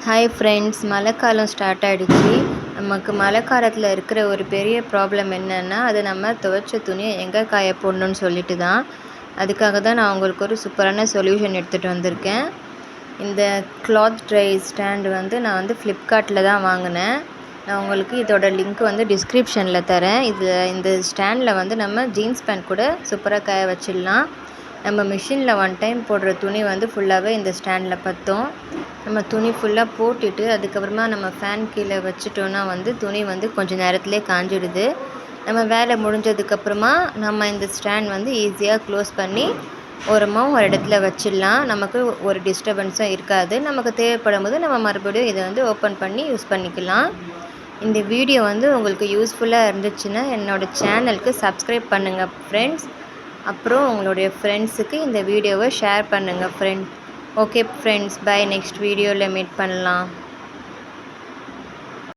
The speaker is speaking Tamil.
ஹாய் ஃப்ரெண்ட்ஸ், மழைக்காலம் ஸ்டார்ட் ஆகிடுச்சு. நமக்கு மழை காலத்தில் இருக்கிற ஒரு பெரிய ப்ராப்ளம் என்னென்னா, அது நம்ம துவைச்ச துணியை எங்கே காய போடணும்னு சொல்லிட்டு தான். அதுக்காக தான் நான் உங்களுக்கு ஒரு சூப்பரான சொல்யூஷன் எடுத்துகிட்டு வந்திருக்கேன். இந்த கிளாத் ட்ரை ஸ்டாண்டு நான் ஃப்ளிப்கார்ட்டில் தான் வாங்கினேன். நான் உங்களுக்கு இதோட லிங்க் டிஸ்கிரிப்ஷனில் தரேன். இந்த ஸ்டாண்டில் நம்ம ஜீன்ஸ் பேண்ட் கூட சூப்பராக காய வச்சிடலாம். நம்ம மிஷினில் ஒன் டைம் போடுற துணி ஃபுல்லாகவே இந்த ஸ்டாண்டில் பற்றும். நம்ம துணி ஃபுல்லாக போட்டுட்டு அதுக்கப்புறமா நம்ம ஃபேன் கீழே வச்சுட்டோன்னா துணி கொஞ்சம் நேரத்துலேயே காஞ்சிடுது. நம்ம வேலை முடிஞ்சதுக்கப்புறமா நம்ம இந்த ஸ்டாண்ட் ஈஸியாக க்ளோஸ் பண்ணி ஓரமாக ஒரு இடத்துல வச்சிடலாம். நமக்கு ஒரு டிஸ்டர்பன்ஸும் இருக்காது. நமக்கு தேவைப்படும் போது நம்ம மறுபடியும் இதை ஓப்பன் பண்ணி யூஸ் பண்ணிக்கலாம். இந்த வீடியோ உங்களுக்கு யூஸ்ஃபுல்லாக இருந்துச்சுன்னா என்னோடய சேனலுக்கு சப்ஸ்கிரைப் பண்ணுங்கள் ஃப்ரெண்ட்ஸ். அப்புறம் உங்களுடைய ஃப்ரெண்ட்ஸுக்கு இந்த வீடியோவை ஷேர் பண்ணுங்கள் friends. Okay friends, bye. Next வீடியோவில் மீட் பண்ணலாம்.